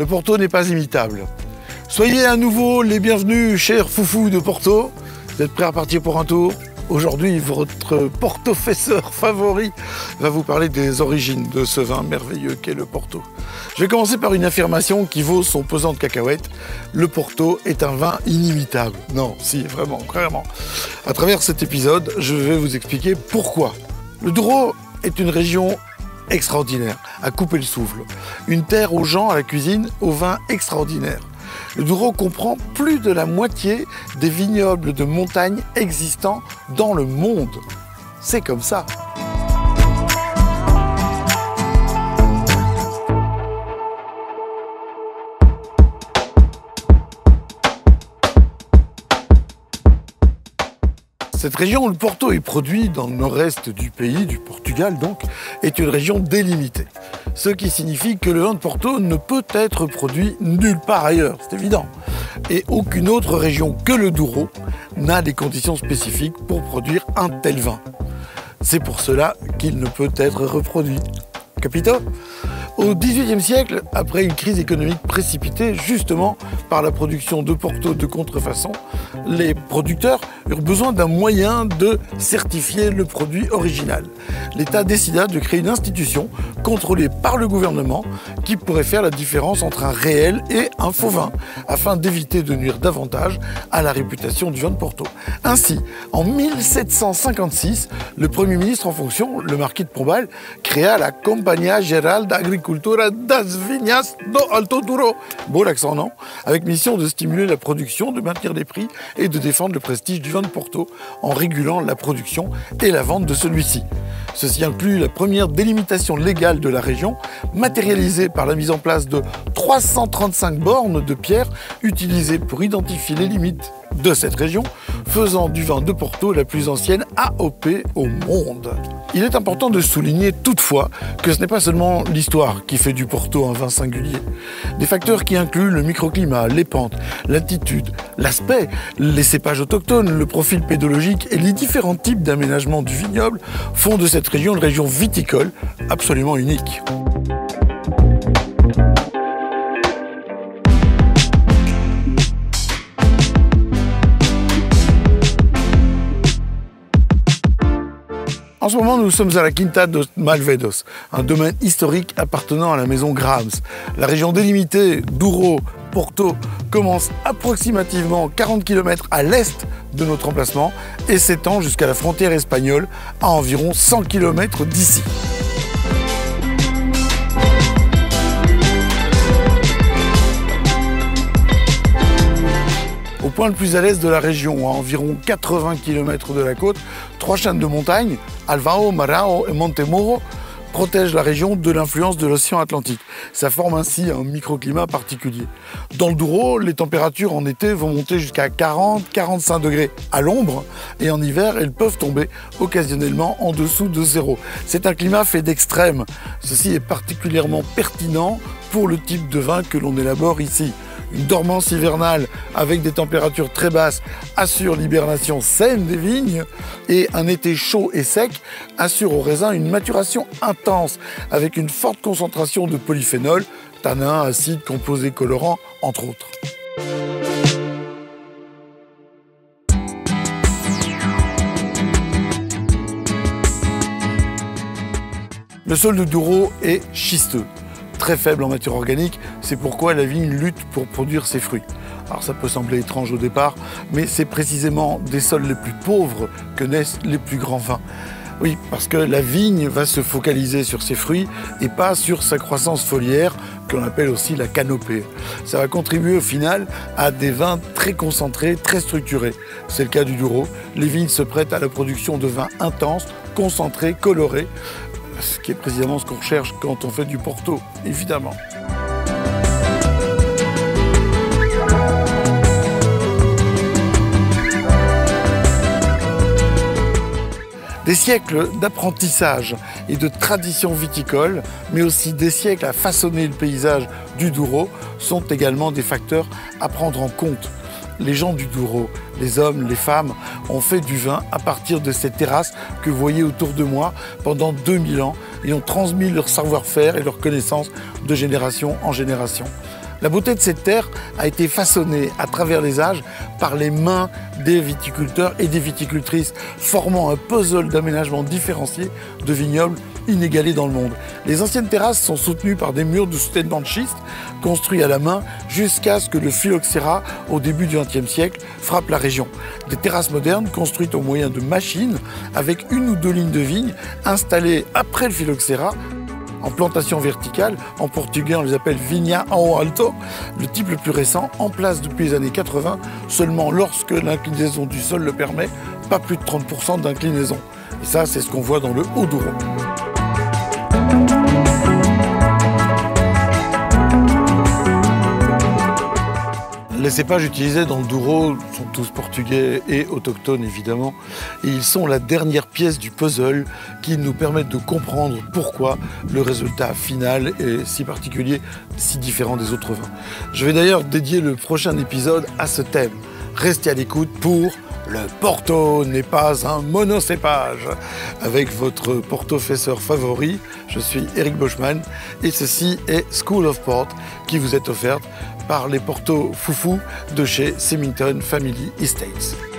Le Porto n'est pas imitable. Soyez à nouveau les bienvenus, chers foufous de Porto. Vous êtes prêts à partir pour un tour? Aujourd'hui, votre portofesseur favori va vous parler des origines de ce vin merveilleux qu'est le Porto. Je vais commencer par une affirmation qui vaut son pesant de cacahuètes. Le Porto est un vin inimitable. Non, si, vraiment, clairement. À travers cet épisode, je vais vous expliquer pourquoi. Le Douro est une région extraordinaire, à couper le souffle. Une terre aux gens, à la cuisine, aux vins extraordinaires. Le Douro comprend plus de la moitié des vignobles de montagne existants dans le monde. C'est comme ça. Cette région où le Porto est produit dans le nord-est du pays, du Portugal donc, est une région délimitée. Ce qui signifie que le vin de Porto ne peut être produit nulle part ailleurs, c'est évident. Et aucune autre région que le Douro n'a des conditions spécifiques pour produire un tel vin. C'est pour cela qu'il ne peut être reproduit. Capito? Au XVIIIe siècle, après une crise économique précipitée justement par la production de Porto de contrefaçon, les producteurs eurent besoin d'un moyen de certifier le produit original. L'État décida de créer une institution contrôlée par le gouvernement qui pourrait faire la différence entre un réel et un faux vin, afin d'éviter de nuire davantage à la réputation du vin de Porto. Ainsi, en 1756, le Premier ministre en fonction, le marquis de Pombal, créa la Companhia Geral da Agricultura das Vinhas do Alto Douro, beau l'accent non, avec mission de stimuler la production, de maintenir les prix et de défendre le prestige du vin de Porto en régulant la production et la vente de celui-ci. Ceci inclut la première délimitation légale de la région, matérialisée par la mise en place de 335 bornes de pierre utilisées pour identifier les limites de cette région, faisant du vin de Porto la plus ancienne AOP au monde. Il est important de souligner toutefois que ce n'est pas seulement l'histoire qui fait du Porto un vin singulier. Des facteurs qui incluent le microclimat, les pentes, l'altitude, l'aspect, les cépages autochtones, le profil pédologique et les différents types d'aménagement du vignoble font de cette région une région viticole absolument unique. En ce moment, nous sommes à la Quinta dos Malvedos, un domaine historique appartenant à la maison Grams. La région délimitée Douro-Porto commence approximativement 40 km à l'est de notre emplacement et s'étend jusqu'à la frontière espagnole à environ 100 km d'ici. Au point le plus à l'est de la région, à environ 80 km de la côte, trois chaînes de montagnes, Alvao, Marao et Montemoro, protègent la région de l'influence de l'océan Atlantique. Ça forme ainsi un microclimat particulier. Dans le Douro, les températures en été vont monter jusqu'à 40-45 degrés à l'ombre et en hiver, elles peuvent tomber occasionnellement en dessous de zéro. C'est un climat fait d'extrêmes. Ceci est particulièrement pertinent pour le type de vin que l'on élabore ici. Une dormance hivernale avec des températures très basses assure l'hibernation saine des vignes et un été chaud et sec assure aux raisins une maturation intense avec une forte concentration de polyphénols, tanins, acides, composés colorants, entre autres. Le sol de Douro est schisteux. Très faible en matière organique, c'est pourquoi la vigne lutte pour produire ses fruits. Alors ça peut sembler étrange au départ, mais c'est précisément des sols les plus pauvres que naissent les plus grands vins. Oui, parce que la vigne va se focaliser sur ses fruits et pas sur sa croissance foliaire, que l'on appelle aussi la canopée. Ça va contribuer au final à des vins très concentrés, très structurés. C'est le cas du Douro. Les vignes se prêtent à la production de vins intenses, concentrés, colorés, ce qui est précisément ce qu'on recherche quand on fait du Porto, évidemment. Des siècles d'apprentissage et de tradition viticole, mais aussi des siècles à façonner le paysage du Douro, sont également des facteurs à prendre en compte. Les gens du Douro, les hommes, les femmes, ont fait du vin à partir de ces terrasses que vous voyez autour de moi pendant 2000 ans et ont transmis leur savoir-faire et leurs connaissances de génération en génération. La beauté de cette terre a été façonnée à travers les âges par les mains des viticulteurs et des viticultrices, formant un puzzle d'aménagement différencié de vignobles inégalé dans le monde. Les anciennes terrasses sont soutenues par des murs de soutènement de schiste construits à la main jusqu'à ce que le phylloxéra, au début du XXe siècle, frappe la région. Des terrasses modernes construites au moyen de machines avec une ou deux lignes de vignes installées après le phylloxéra en plantation verticale. En portugais, on les appelle vinha ao alto, le type le plus récent, en place depuis les années 80, seulement lorsque l'inclinaison du sol le permet, pas plus de 30% d'inclinaison. Et ça, c'est ce qu'on voit dans le Haut-Douro. Les cépages utilisés dans le Douro sont tous portugais et autochtones évidemment, et ils sont la dernière pièce du puzzle qui nous permettent de comprendre pourquoi le résultat final est si particulier, si différent des autres vins. Je vais d'ailleurs dédier le prochain épisode à ce thème. Restez à l'écoute pour Le Porto n'est pas un monocépage. Avec votre portofesseur favori, je suis Eric Boschmann et ceci est School of Port qui vous est offerte par les Porto Foufou de chez Symington Family Estates.